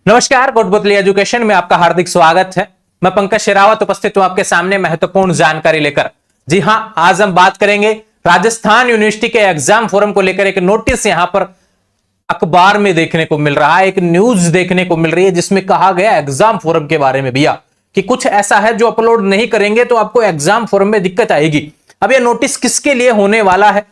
नमस्कार, कोटपुतली एजुकेशन में आपका हार्दिक स्वागत है। मैं पंकज शेरावत उपस्थित हूं आपके सामने महत्वपूर्ण जानकारी लेकर। जी हां, आज हम बात करेंगे राजस्थान यूनिवर्सिटी के एग्जाम फोरम को लेकर। एक नोटिस यहां पर अखबार में देखने को मिल रहा है, एक न्यूज देखने को मिल रही है जिसमें कहा गया एग्जाम फोरम के बारे में भैया कि कुछ ऐसा है जो अपलोड नहीं करेंगे तो आपको एग्जाम फोरम में दिक्कत आएगी। अब यह नोटिस किसके लिए होने वाला है,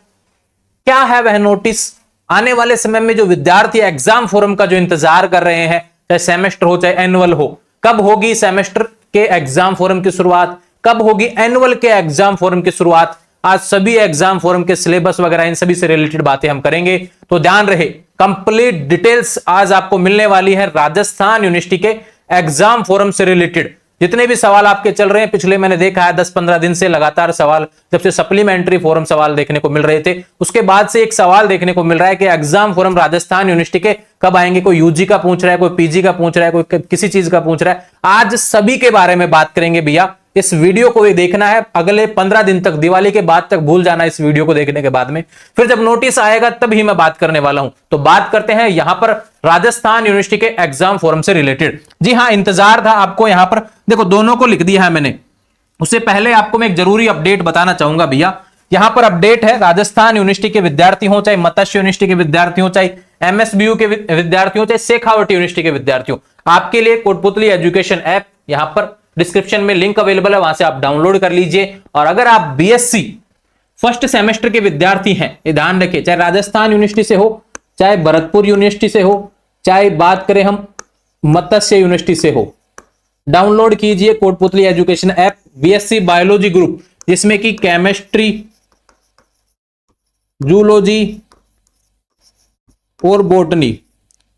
क्या है वह नोटिस? आने वाले समय में जो विद्यार्थी एग्जाम फोरम का जो इंतजार कर रहे हैं, चाहे सेमेस्टर हो चाहे एनुअल हो, कब होगी सेमेस्टर के एग्जाम फोरम की शुरुआत, कब होगी एनुअल के एग्जाम फोरम की शुरुआत, आज सभी एग्जाम फोरम के सिलेबस वगैरह इन सभी से रिलेटेड बातें हम करेंगे। तो ध्यान रहे, कंप्लीट डिटेल्स आज आपको मिलने वाली है राजस्थान यूनिवर्सिटी के एग्जाम फोरम से रिलेटेड। जितने भी सवाल आपके चल रहे हैं, पिछले मैंने देखा है 10-15 दिन से लगातार सवाल, जब से सप्लीमेंट्री फोरम सवाल देखने को मिल रहे थे, उसके बाद से एक सवाल देखने को मिल रहा है कि एग्जाम फोरम राजस्थान यूनिवर्सिटी के कब आएंगे। कोई यूजी का पूछ रहा है, कोई पीजी का पूछ रहा है, कोई किसी चीज का पूछ रहा है। आज सभी के बारे में बात करेंगे भैया। इस वीडियो को भी देखना है अगले 15 दिन तक, दिवाली के बाद तक भूल जाना इस वीडियो को देखने के बाद में। फिर जब नोटिस आएगा तभी मैं बात करने वाला हूं। तो बात करते हैं यहां पर राजस्थान यूनिवर्सिटी के एग्जाम फोरम से रिलेटेड। जी हां, इंतजार था आपको। यहां पर देखो, दोनों को लिख दिया है मैंने। उससे पहले आपको मैं एक जरूरी अपडेट बताना चाहूंगा भैया। यहां पर अपडेट है, राजस्थान यूनिवर्सिटी के विद्यार्थी हो, चाहे मत्स्य यूनिवर्सिटी के विद्यार्थी हो, चाहे एमएसबीयू के विद्यार्थी हो, चाहे शेखावटी यूनिवर्सिटी के विद्यार्थी हो, आपके लिए कोटपुतली एजुकेशन ऐप यहां पर डिस्क्रिप्शन में लिंक अवेलेबल है, वहां से आप डाउनलोड कर लीजिए। और अगर आप बीएससी फर्स्ट सेमेस्टर के विद्यार्थी हैं, ये ध्यान रखिए, चाहे राजस्थान यूनिवर्सिटी से हो, चाहे भरतपुर यूनिवर्सिटी से हो, चाहे बात करें हम मत्स्य यूनिवर्सिटी से हो, डाउनलोड कीजिए Kotputli education app. BSc biology group, जिसमें कि केमिस्ट्री, जूलॉजी और बॉटनी,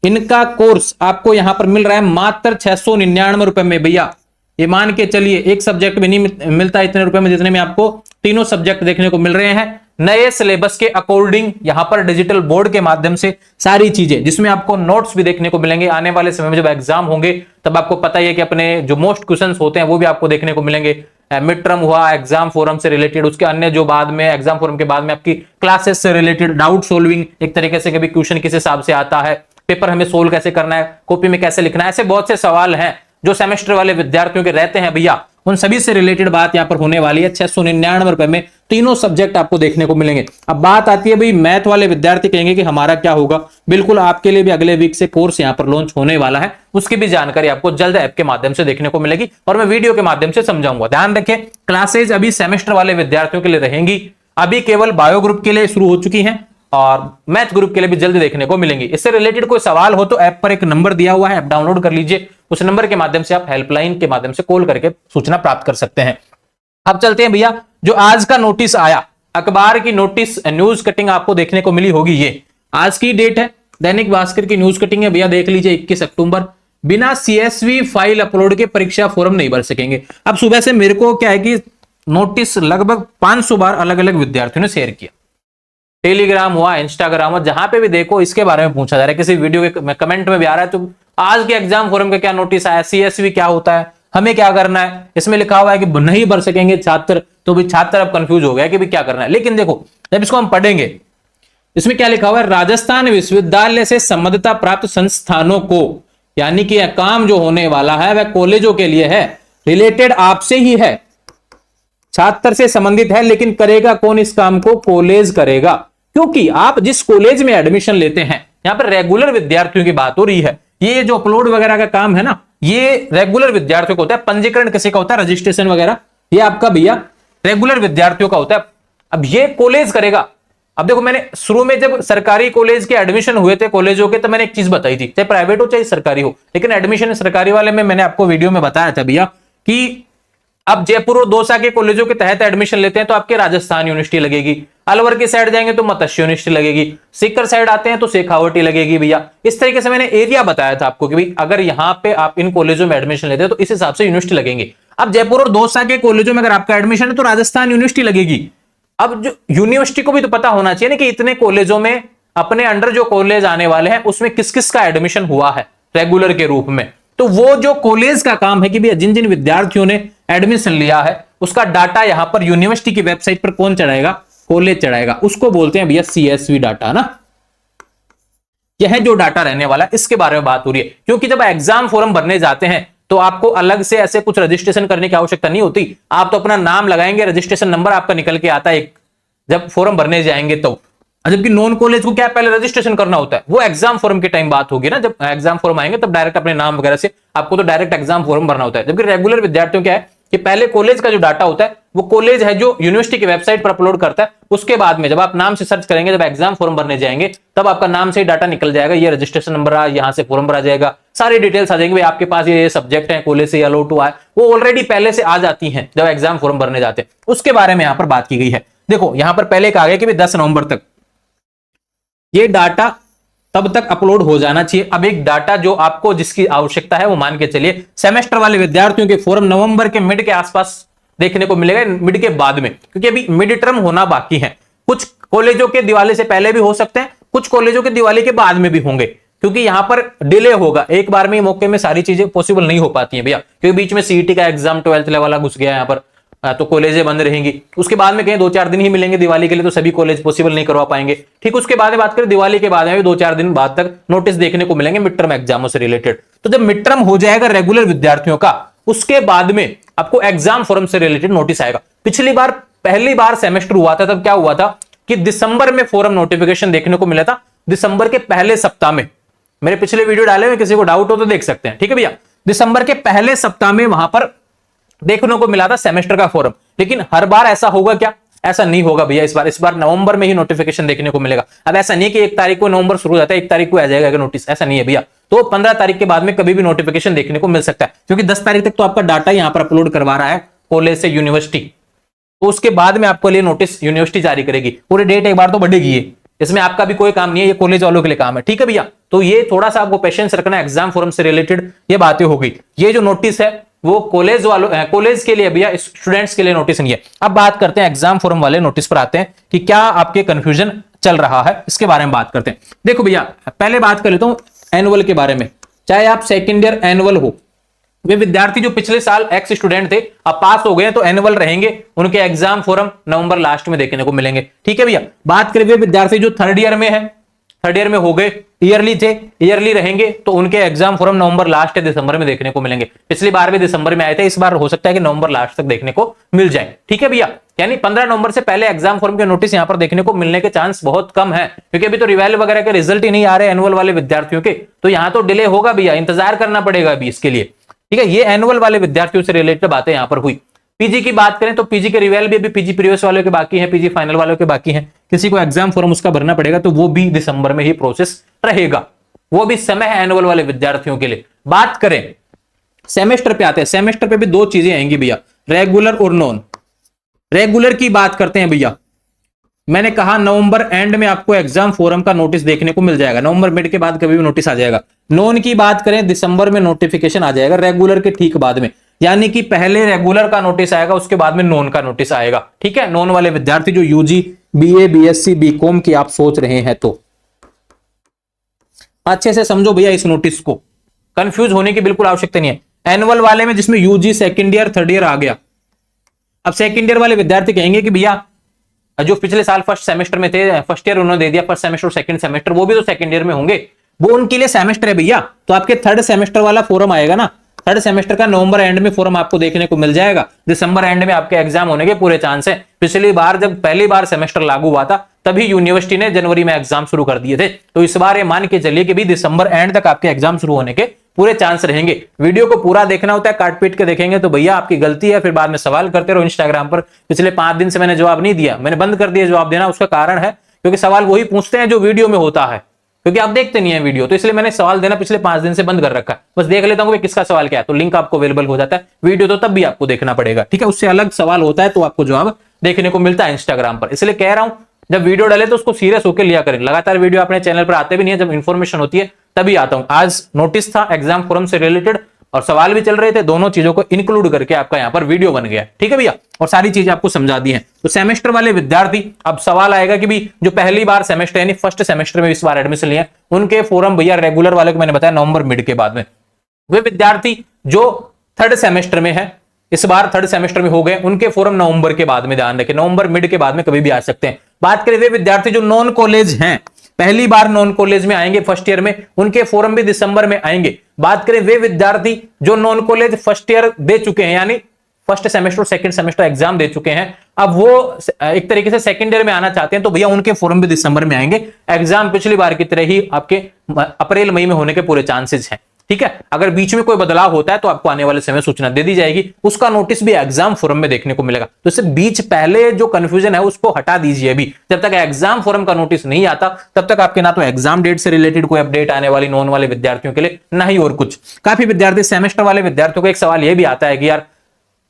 इनका कोर्स आपको यहां पर मिल रहा है मात्र 699 रुपए में भैया। ये मान के चलिए एक सब्जेक्ट भी नहीं मिलता इतने रुपए में जितने में आपको तीनों सब्जेक्ट देखने को मिल रहे हैं। नए सिलेबस के अकॉर्डिंग यहां पर डिजिटल बोर्ड के माध्यम से सारी चीजें, जिसमें आपको नोट्स भी देखने को मिलेंगे। आने वाले समय में जब एग्जाम होंगे तब आपको पता ही है कि अपने जो मोस्ट क्वेश्चंस होते हैं वो भी आपको देखने को मिलेंगे। मिड टर्म हुआ एग्जाम फोरम से रिलेटेड, उसके अन्य जो बाद में एग्जाम फोरम के बाद में आपकी क्लासेस से रिलेटेड डाउट सोल्विंग, एक तरीके से कभी क्वेश्चन किस हिसाब से आता है, पेपर हमें सोल्व कैसे करना है, कॉपी में कैसे लिखना है, ऐसे बहुत से सवाल हैं जो सेमेस्टर वाले विद्यार्थियों के रहते हैं भैया। उन सभी से रिलेटेड बात यहां पर होने वाली है। 699 रुपए में तीनों सब्जेक्ट आपको देखने को मिलेंगे। अब बात आती है भाई, मैथ वाले विद्यार्थी कहेंगे कि हमारा क्या होगा। बिल्कुल आपके लिए भी अगले वीक से कोर्स यहां पर लॉन्च होने वाला है, उसकी भी जानकारी आपको जल्द ऐप के माध्यम से देखने को मिलेगी और मैं वीडियो के माध्यम से समझाऊंगा। ध्यान रखें, क्लासेज अभी सेमेस्टर वाले विद्यार्थियों के लिए रहेंगी। अभी केवल बायो ग्रुप के लिए शुरू हो चुकी है और मैथ ग्रुप के लिए भी जल्दी देखने को मिलेंगी। इससे रिलेटेड कोई सवाल हो तो ऐप पर एक नंबर दिया हुआ है, ऐप डाउनलोड कर लीजिए। उस नंबर के माध्यम से आप हेल्पलाइन के माध्यम से कॉल करके सूचना प्राप्त कर सकते हैं। अब चलते हैं भैया, जो आज का नोटिस आया, अखबार की नोटिस न्यूज कटिंग आपको देखने को मिली होगी। ये आज की डेट है, दैनिक भास्कर की न्यूज कटिंग है भैया, देख लीजिए। 21 अक्टूबर, बिना सीएसवी फाइल अपलोड के परीक्षा फॉर्म नहीं भर सकेंगे। अब सुबह से मेरे को क्या है कि नोटिस लगभग 500 बार अलग अलग विद्यार्थियों ने शेयर किया। टेलीग्राम हुआ, इंस्टाग्राम हुआ, जहां पे भी देखो इसके बारे में पूछा जा रहा है। किसी वीडियो के कमेंट में भी आ रहा है तो आज के एग्जाम फोरम का क्या नोटिस आया, सीएसवी क्या होता है, हमें क्या करना है। इसमें लिखा हुआ है कि नहीं भर सकेंगे छात्र, तो भी छात्र अब कंफ्यूज हो गया कि भी क्या करना है। लेकिन देखो जब इसको हम पढ़ेंगे, इसमें क्या लिखा हुआ है, राजस्थान विश्वविद्यालय से संबद्धता प्राप्त संस्थानों को, यानी कि यह काम जो होने वाला है वह कॉलेजों के लिए है, रिलेटेड आपसे ही है, छात्र से संबंधित है। लेकिन करेगा कौन इस काम को? कॉलेज करेगा, क्योंकि आप जिस कॉलेज में एडमिशन लेते हैं, यहां पर रेगुलर विद्यार्थियों की बात हो रही है। ये जो अपलोड वगैरह का काम है ना, ये रेगुलर विद्यार्थियों को होता है। पंजीकरण किसी का होता है, रजिस्ट्रेशन वगैरह, ये आपका भैया रेगुलर विद्यार्थियों का होता है। अब ये कॉलेज करेगा। अब देखो, मैंने शुरू में जब सरकारी कॉलेज के एडमिशन हुए थे कॉलेजों के, तो मैंने एक चीज बताई थी, चाहे प्राइवेट हो चाहे सरकारी हो, लेकिन एडमिशन सरकारी वाले में मैंने आपको वीडियो में बताया था भैया कि अब जयपुर और दौसा के कॉलेजों के तहत एडमिशन लेते हैं तो आपके राजस्थान यूनिवर्सिटी लगेगी, अलवर की साइड जाएंगे तो मत्स्य यूनिवर्सिटी लगेगी, सीकर साइड आते हैं तो शेखावटी लगेगी भैया। इस तरीके से मैंने एरिया बताया था आपको कि भाई अगर यहां पे आप इन कॉलेजों में एडमिशन लेते हैं तो इस हिसाब से यूनिवर्सिटी लगेंगे। अब जयपुर और दौसा के कॉलेजों में अगर आपका एडमिशन है तो राजस्थान यूनिवर्सिटी लगेगी। अब जो यूनिवर्सिटी को भी तो पता होना चाहिए ना कि इतने कॉलेजों में अपने अंडर जो कॉलेज आने वाले हैं उसमें किस किस का एडमिशन हुआ है रेगुलर के रूप में। तो वो जो कॉलेज का काम है कि भैया जिन जिन विद्यार्थियों ने एडमिशन लिया है उसका डाटा यहां पर यूनिवर्सिटी की वेबसाइट पर कौन चढ़ाएगा? कॉलेज चढ़ाएगा। उसको बोलते हैं भैया सीएसवी डाटा ना। यह जो डाटा रहने वाला है इसके बारे में बात हो रही है। क्योंकि जब एग्जाम फॉर्म भरने जाते हैं तो आपको अलग से ऐसे कुछ रजिस्ट्रेशन करने की आवश्यकता नहीं होती, आप तो अपना नाम लगाएंगे, रजिस्ट्रेशन नंबर आपका निकल के आता है एक, जब फॉर्म भरने जाएंगे तो। जबकि नॉन कॉलेज को क्या पहले रजिस्ट्रेशन करना होता है, वो एग्जाम फॉर्म के टाइम बात होगी ना, जब एग्जाम फॉर्म आएंगे तब डायरेक्ट अपने नाम वगैरह से आपको तो डायरेक्ट एग्जाम फॉर्म भरना होता है। जबकि रेगुलर विद्यार्थियों क्या है कि पहले कॉलेज का जो डाटा होता है वो कॉलेज है जो यूनिवर्सिटी की वेबसाइट पर अपलोड करता है, उसके बाद में जब आप नाम से सर्च करेंगे, जब एग्जाम फॉर्म भरने जाएंगे तब आपका नाम से ही डाटा निकल जाएगा, ये रजिस्ट्रेशन नंबर आ, यहां से फॉर्म भरा जाएगा, सारी डिटेल्स आ जाएंगे, भाई आपके पास ये सब्जेक्ट है कॉलेज से अलाउ टू आए, वो ऑलरेडी पहले से आ जाती हैं जब एग्जाम फॉर्म भरने जाते हैं। उसके बारे में यहां पर बात की गई है। देखो यहां पर पहले कहा गया कि 10 नवंबर तक ये डाटा तब तक अपलोड हो जाना चाहिए। अब एक डाटा जो आपको जिसकी आवश्यकता है वो मान के चलिए सेमेस्टर वाले विद्यार्थियों के फॉर्म नवंबर के मिड के आसपास देखने को मिलेगा, मिड के बाद में, क्योंकि अभी मिड टर्म होना बाकी है। कुछ कॉलेजों के दिवाली से पहले भी हो सकते हैं, कुछ कॉलेजों के दिवाली के बाद में भी होंगे, क्योंकि यहां पर डिले होगा, एक बार में मौके में सारी चीजें पॉसिबल नहीं हो पाती हैं भैया, क्योंकि बीच में सीईटी का एग्जाम 12th लेवल वाला घुस गया यहां पर, तो कॉलेजें बंद रहेंगी। उसके बाद में कहीं 2-4 दिन ही मिलेंगे दिवाली के लिए, तो सभी कॉलेज पॉसिबल नहीं करवा पाएंगे। ठीक, उसके बाद में बात करें दिवाली के बाद में भी 2-4 दिन बाद तक नोटिस देखने को मिलेंगे मिड टर्म एग्जामों से रिलेटेड। तो जब मिड टर्म हो जाएगा रेगुलर विद्यार्थियों का, उसके बाद में आपको एग्जाम फॉर्म से रिलेटेड नोटिस आएगा। पिछली बार पहली बार सेमेस्टर हुआ था तब क्या हुआ था कि दिसंबर में फॉर्म नोटिफिकेशन देखने को मिला था, दिसंबर के पहले सप्ताह में। मेरे पिछले वीडियो डाले हुए, किसी को डाउट हो तो देख सकते हैं। ठीक है भैया, दिसंबर के पहले सप्ताह में वहां पर देखने को मिला था सेमेस्टर का फॉर्म। लेकिन हर बार ऐसा होगा क्या? ऐसा नहीं होगा भैया। इस बार नवंबर में ही नोटिफिकेशन देखने को मिलेगा। अब ऐसा नहीं है कि 1 तारीख को नवंबर शुरू हो जाता है 1 तारीख को आ जाएगा नोटिस, ऐसा नहीं है भैया। तो 15 तारीख के बाद में कभी भी नोटिफिकेशन देखने को मिल सकता है, क्योंकि 10 तारीख तक तो आपका डाटा यहां पर अपलोड करवा रहा है कॉलेज से यूनिवर्सिटी, तो उसके बाद में आपको लिए नोटिस यूनिवर्सिटी जारी करेगी। पूरी डेट एक बार तो बढ़ेगी, इसमें आपका भी कोई काम नहीं है, ये कॉलेज वालों के लिए काम है। ठीक है भैया, तो ये थोड़ा सा आपको पेशेंस रखना है, एग्जाम फॉर्म से रिलेटेड ये बातें हो गई। ये जो नोटिस है वो कॉलेज वालों कॉलेज के लिए भैया, स्टूडेंट्स के लिए नोटिस नहीं है। अब बात करते हैं एग्जाम फॉर्म वाले नोटिस पर आते हैं कि क्या आपके कंफ्यूजन चल रहा है, इसके बारे में बात करते हैं। देखो भैया, पहले बात कर लेता हूं एनुअल के बारे में। चाहे आप सेकेंड ईयर एनुअल हो, वे विद्यार्थी जो पिछले साल एक्स स्टूडेंट थे अब पास हो गए तो एनुअल रहेंगे, उनके एग्जाम फॉर्म नवंबर लास्ट में देखने को मिलेंगे। ठीक है भैया, बात करें विद्यार्थी जो थर्ड ईयर में है, थर्ड ईयर में हो गए, ईयरली थे, ईयरली रहेंगे, तो उनके एग्जाम फॉर्म नवंबर लास्ट या दिसंबर में देखने को मिलेंगे। पिछली बार भी दिसंबर में आए थे, इस बार हो सकता है कि नवंबर लास्ट तक देखने को मिल जाए। ठीक है भैया, यानी 15 नवंबर से पहले एग्जाम फॉर्म के नोटिस यहां पर देखने को मिलने के चांस बहुत कम है, क्योंकि अभी तो रिवाइल वगैरह के रिजल्ट ही नहीं आ रहे एनुअल वाले विद्यार्थियों के, तो यहां तो डिले होगा भैया, इंतजार करना पड़ेगा अभी इसके लिए। ठीक है, ये एनुअल वाले विद्यार्थियों से रिलेटेड बातें यहां पर हुई। पीजी की बात करें तो पीजी के रिवेल भी अभी पीजी प्रीवियस वालों के बाकी हैं, पीजी फाइनल वालों के बाकी हैं, किसी को एग्जाम फॉर्म उसका भरना पड़ेगा, तो वो भी दिसंबर में ही प्रोसेस रहेगा, वो भी समय है एनुअल वाले विद्यार्थियों के लिए। बात करें सेमेस्टर पे आते हैं, सेमेस्टर पे भी 2 चीजें आएंगी भैया, रेगुलर और नॉन। रेगुलर की बात करते हैं भैया, मैंने कहा नवंबर एंड में आपको एग्जाम फॉर्म का नोटिस देखने को मिल जाएगा, नवंबर मिड के बाद कभी भी नोटिस आ जाएगा। नॉन की बात करें दिसंबर में नोटिफिकेशन आ जाएगा, रेगुलर के ठीक बाद में, यानी कि पहले रेगुलर का नोटिस आएगा, उसके बाद में नॉन का नोटिस आएगा। ठीक है, नॉन वाले विद्यार्थी जो यूजी, बीए, बीएससी, बीकॉम की आप सोच रहे हैं तो अच्छे से समझो भैया इस नोटिस को, कंफ्यूज होने की बिल्कुल आवश्यकता नहीं है। एनुअल वाले में जिसमें UG second year third year आ गया, अब सेकंड ईयर वाले विद्यार्थी कहेंगे कि भैया जो पिछले साल फर्स्ट सेमेस्टर में थे, फर्स्ट ईयर उन्होंने दे दिया, फर्स्ट सेमेस्टर और सेकंड सेमेस्टर, वो भी तो सेकंड ईयर में होंगे, वो उनके लिए सेमेस्टर है भैया। तो आपके थर्ड सेमेस्टर वाला फॉर्म आएगा ना, थर्ड सेमेस्टर का नवंबर एंड में फॉर्म आपको देखने को मिल जाएगा, दिसंबर एंड में आपके एग्जाम होने के पूरे चांस है। पिछली बार जब पहली बार सेमेस्टर लागू हुआ था तभी यूनिवर्सिटी ने जनवरी में एग्जाम शुरू कर दिए थे, तो इस बार ये मान के चलिए कि भी दिसंबर एंड तक आपके एग्जाम शुरू होने के पूरे चांस रहेंगे। वीडियो को पूरा देखना होता है, काट पीट के देखेंगे तो भैया आपकी गलती है, फिर बाद में सवाल करते रहो इंस्टाग्राम पर। पिछले 5 दिन से मैंने जवाब नहीं दिया, मैंने बंद कर दिया जवाब देना, उसका कारण है क्योंकि सवाल वही पूछते हैं जो वीडियो में होता है, क्योंकि आप देखते नहीं है वीडियो, तो इसलिए मैंने सवाल देना पिछले 5 दिन से बंद कर रखा है। बस देख लेता हूँ किसका सवाल क्या है, तो लिंक आपको अवेलेबल हो जाता है, वीडियो तो तब भी आपको देखना पड़ेगा। ठीक है, उससे अलग सवाल होता है तो आपको जवाब देखने को मिलता है इंस्टाग्राम पर। इसलिए कह रहा हूं जब वीडियो डाले तो उसको सीरियस होकर लिया करें, लगातार वीडियो अपने चैनल पर आते भी नहीं है, जब इंफॉर्मेशन होती है तभी आता हूं। आज नोटिस था एग्जाम फॉर्म से रिलेटेड और सवाल भी चल रहे थे, दोनों चीजों को इंक्लूड करके आपका यहां पर वीडियो बन गया। ठीक है भैया, और सारी चीजें आपको समझा दी हैं। तो सेमेस्टर वाले विद्यार्थी, अब सवाल आएगा कि भी जो पहली बार सेमेस्टर यानी फर्स्ट सेमेस्टर में इस बार एडमिशन लिया, उनके फॉर्म भैया रेगुलर वाले को मैंने बताया नवंबर मिड के बाद में। वे विद्यार्थी जो थर्ड सेमेस्टर में है, इस बार थर्ड सेमेस्टर में हो गए, उनके फॉर्म नवंबर के बाद में, ध्यान रखें नवंबर मिड के बाद में कभी भी आ सकते हैं। बात करें वे विद्यार्थी जो नॉन कॉलेज हैं, पहली बार नॉन कॉलेज में आएंगे फर्स्ट ईयर में, उनके फॉर्म भी दिसंबर में आएंगे। बात करें वे विद्यार्थी जो नॉन कॉलेज फर्स्ट ईयर दे चुके हैं, यानी first semester second semester exam दे चुके हैं, अब वो एक तरीके से सेकंड ईयर में आना चाहते हैं, तो भैया उनके फॉर्म भी दिसंबर में आएंगे। एग्जाम पिछली बार की तरह ही आपके अप्रैल मई में होने के पूरे चांसेस हैं। ठीक है, अगर बीच में कोई बदलाव होता है तो आपको आने वाले समय सूचना दे दी जाएगी, उसका नोटिस भी एग्जाम फोरम में देखने को मिलेगा। तो इससे बीच पहले जो कंफ्यूजन है उसको हटा दीजिए। अभी जब तक एग्जाम फोरम का नोटिस नहीं आता तब तक आपके ना तो एग्जाम डेट से रिलेटेड कोई अपडेट आने वाली नॉन वाले विद्यार्थियों के लिए, ना ही और कुछ। काफी विद्यार्थी सेमेस्टर वाले विद्यार्थियों को एक सवाल यह भी आता है कि यार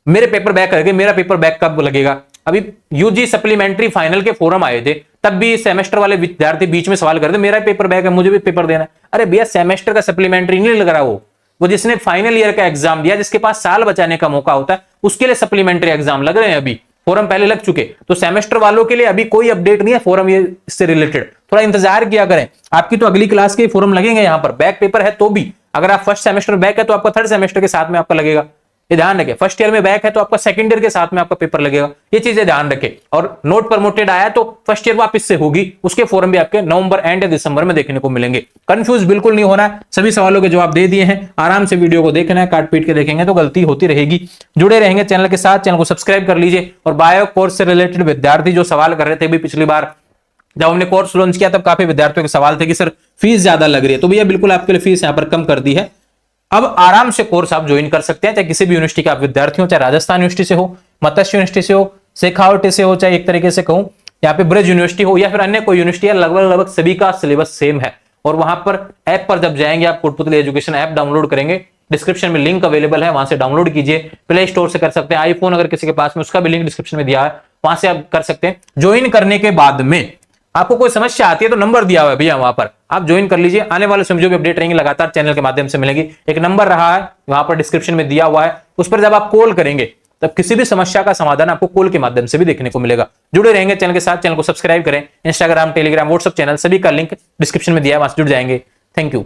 मेरे पेपर बैक करके मेरा पेपर बैक कब लगेगा। अभी यूजी सप्लीमेंट्री फाइनल के फोरम आए थे, तब भी सेमेस्टर वाले विद्यार्थी बीच में सवाल करते मेरा पेपर बैक है, मुझे भी पेपर देना है। अरे भैया सेमेस्टर का सप्लीमेंट्री नहीं लग रहा, वो जिसने फाइनल ईयर का एग्जाम दिया, जिसके पास साल बचाने का मौका होता है, उसके लिए सप्लीमेंट्री एग्जाम लग रहे हैं। अभी फोरम पहले लग चुके, तो सेमेस्टर वालों के लिए अभी कोई अपडेट नहीं है फोरम ये इससे रिलेटेड। थोड़ा इंतजार किया करें, आपकी तो अगली क्लास के फोरम लगेंगे। यहाँ पर बैक पेपर है तो भी, अगर आप फर्स्ट सेमेस्टर बैक है तो आपका थर्ड सेमेस्टर के साथ में आपका लगेगा, ये ध्यान रखें। फर्स्ट ईयर में बैक है तो आपका सेकंड ईयर के साथ में आपका पेपर लगेगा, ये चीजें ध्यान रखें। और नोट प्रमोटेड आया तो फर्स्ट ईयर वापस से होगी, उसके फॉर्म भी आपके नवंबर एंड या दिसंबर में देखने को मिलेंगे। कंफ्यूज बिल्कुल नहीं होना है, सभी सवालों के जवाब दे दिए हैं। आराम से वीडियो को देखना है, काट पीट के देखेंगे तो गलती होती रहेगी। जुड़े रहेंगे चैनल के साथ, चैनल को सब्सक्राइब कर लीजिए। और बायो कोर्स से रिलेटेड विद्यार्थी जो सवाल कर रहे थे भी, पिछली बार जब हमने कोर्स लॉन्च किया तब काफी विद्यार्थियों के सवाल थे कि सर फीस ज्यादा लग रही है, तो भैया बिल्कुल आपके लिए फीस यहाँ पर कम कर दी है। अब आराम से कोर्स आप ज्वाइन कर सकते हैं, चाहे किसी भी यूनिवर्सिटी के आप विद्यार्थी हो, चाहे राजस्थान यूनिवर्सिटी से हो, मत्स्य यूनिवर्सिटी से हो, शेखावटी से हो, चाहे एक तरीके से कहूं यहाँ पे ब्रज यूनिवर्सिटी हो या फिर अन्य कोई यूनिवर्सिटी है, लगभग सभी का सिलेबस सेम है। और वहां पर ऐप पर जब जाएंगे आप कोटपुतली एजुकेशन ऐप डाउनलोड करेंगे, डिस्क्रिप्शन में लिंक अवेलेबल है, वहां से डाउनलोड कीजिए। प्ले स्टोर से कर सकते हैं, आईफोन अगर किसी के पास में उसका भी लिंक डिस्क्रिप्शन में दिया है, वहां से आप कर सकते हैं। ज्वाइन करने के बाद में आपको कोई समस्या आती है तो नंबर दिया हुआ है भैया, वहां पर आप ज्वाइन कर लीजिए। आने वाले समय जो भी अपडेट रहेंगे लगातार चैनल के माध्यम से मिलेगी। एक नंबर रहा है वहां पर डिस्क्रिप्शन में दिया हुआ है, उस पर जब आप कॉल करेंगे तब किसी भी समस्या का समाधान आपको कॉल के माध्यम से भी देखने को मिलेगा। जुड़े रहेंगे चैनल के साथ, चैनल को सब्सक्राइब करें। इंस्टाग्राम, टेलीग्राम, व्हाट्सएप चैनल सभी का लिंक डिस्क्रिप्शन में दिया है, वहां से जुड़ जाएंगे। Thank you.